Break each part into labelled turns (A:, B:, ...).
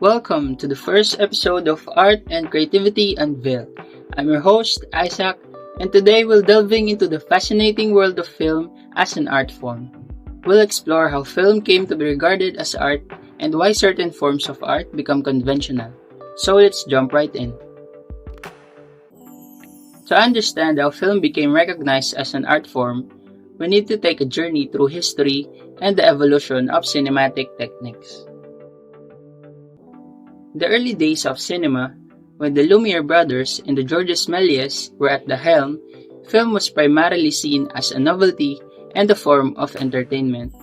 A: Welcome to the first episode of Art and Creativity Unveiled. I'm your host, Isaac, and today we'll delving into the fascinating world of film as an art form. We'll explore how film came to be regarded as art and why certain forms of art become conventional. So let's jump right in. To understand how film became recognized as an art form, we need to take a journey through history and the evolution of cinematic techniques. The early days of cinema, when the Lumiere brothers and the Georges Méliès were at the helm, film was primarily seen as a novelty and a form of entertainment.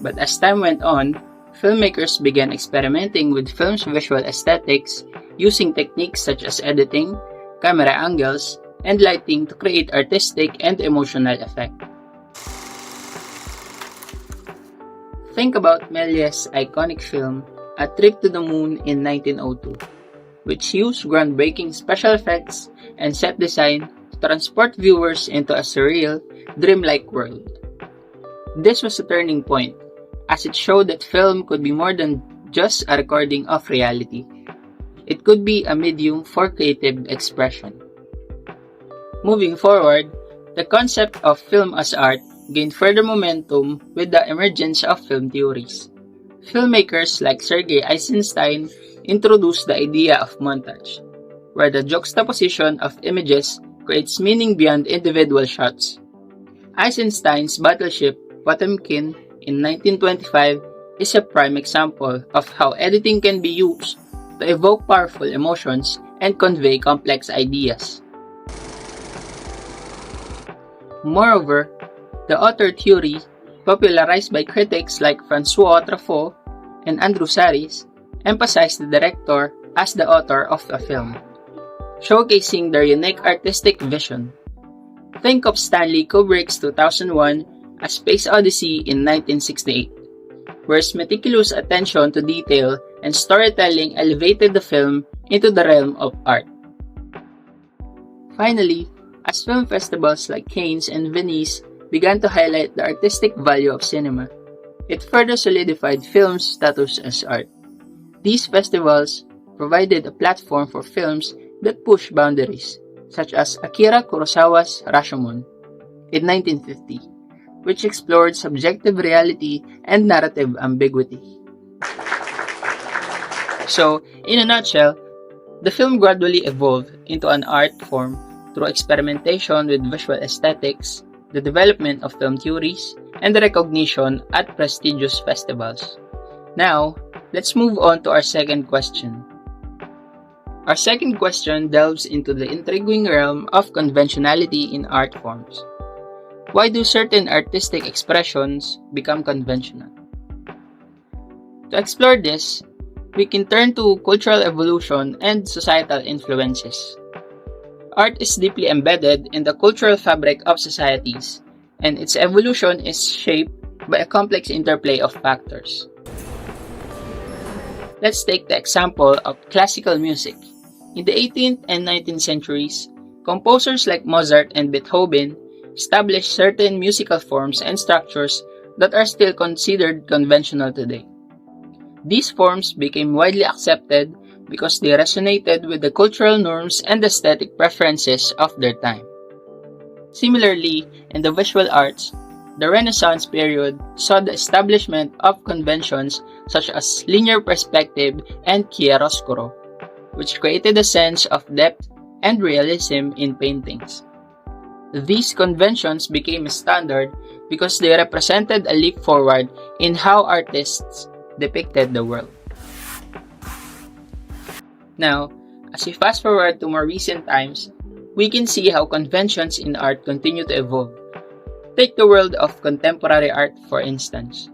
A: But as time went on, filmmakers began experimenting with film's visual aesthetics using techniques such as editing, camera angles, and lighting to create artistic and emotional effect. Think about Méliès' iconic film, A Trip to the Moon in 1902, which used groundbreaking special effects and set design to transport viewers into a surreal, dreamlike world. This was a turning point, as it showed that film could be more than just a recording of reality. It could be a medium for creative expression. Moving forward, the concept of film as art gained further momentum with the emergence of film theories. Filmmakers like Sergei Eisenstein introduced the idea of montage, where the juxtaposition of images creates meaning beyond individual shots. Eisenstein's Battleship Potemkin in 1925 is a prime example of how editing can be used to evoke powerful emotions and convey complex ideas. Moreover, the auteur theory, popularized by critics like François Truffaut and Andrew Sarris, emphasized the director as the author of a film, showcasing their unique artistic vision. Think of Stanley Kubrick's 2001 A Space Odyssey in 1968, where his meticulous attention to detail and storytelling elevated the film into the realm of art. Finally, as film festivals like Cannes and Venice began to highlight the artistic value of cinema, it further solidified film's status as art. These festivals provided a platform for films that push boundaries, such as Akira Kurosawa's Rashomon in 1950, which explored subjective reality and narrative ambiguity. So, in a nutshell, the film gradually evolved into an art form through experimentation with visual aesthetics, the development of film theories, and the recognition at prestigious festivals. Now, let's move on to our second question. Our second question delves into the intriguing realm of conventionality in art forms. Why do certain artistic expressions become conventional? To explore this, we can turn to cultural evolution and societal influences. Art is deeply embedded in the cultural fabric of societies, and its evolution is shaped by a complex interplay of factors. Let's take the example of classical music. In the 18th and 19th centuries, composers like Mozart and Beethoven established certain musical forms and structures that are still considered conventional today. These forms became widely accepted because they resonated with the cultural norms and aesthetic preferences of their time. Similarly, in the visual arts, the Renaissance period saw the establishment of conventions such as linear perspective and chiaroscuro, which created a sense of depth and realism in paintings. These conventions became a standard because they represented a leap forward in how artists depicted the world. Now, as we fast forward to more recent times, we can see how conventions in art continue to evolve. Take the world of contemporary art, for instance.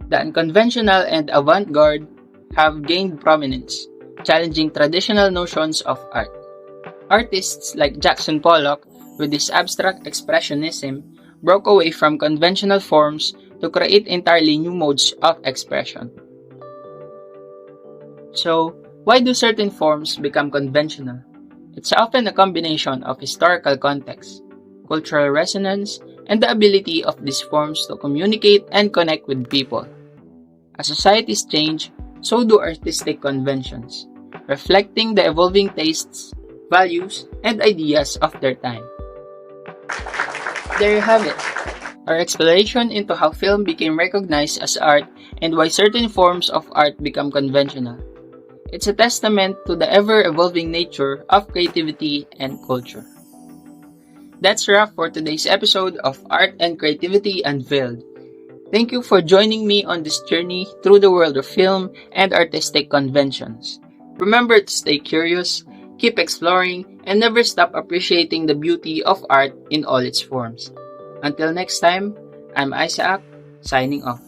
A: The unconventional and avant-garde have gained prominence, challenging traditional notions of art. Artists like Jackson Pollock, with his abstract expressionism, broke away from conventional forms to create entirely new modes of expression. So, why do certain forms become conventional? It's often a combination of historical context, cultural resonance, and the ability of these forms to communicate and connect with people. As societies change, so do artistic conventions, reflecting the evolving tastes, values, and ideas of their time. There you have it, our exploration into how film became recognized as art and why certain forms of art become conventional. It's a testament to the ever-evolving nature of creativity and culture. That's a wrap for today's episode of Art and Creativity Unveiled. Thank you for joining me on this journey through the world of film and artistic conventions. Remember to stay curious, keep exploring, and never stop appreciating the beauty of art in all its forms. Until next time, I'm Isaac, signing off.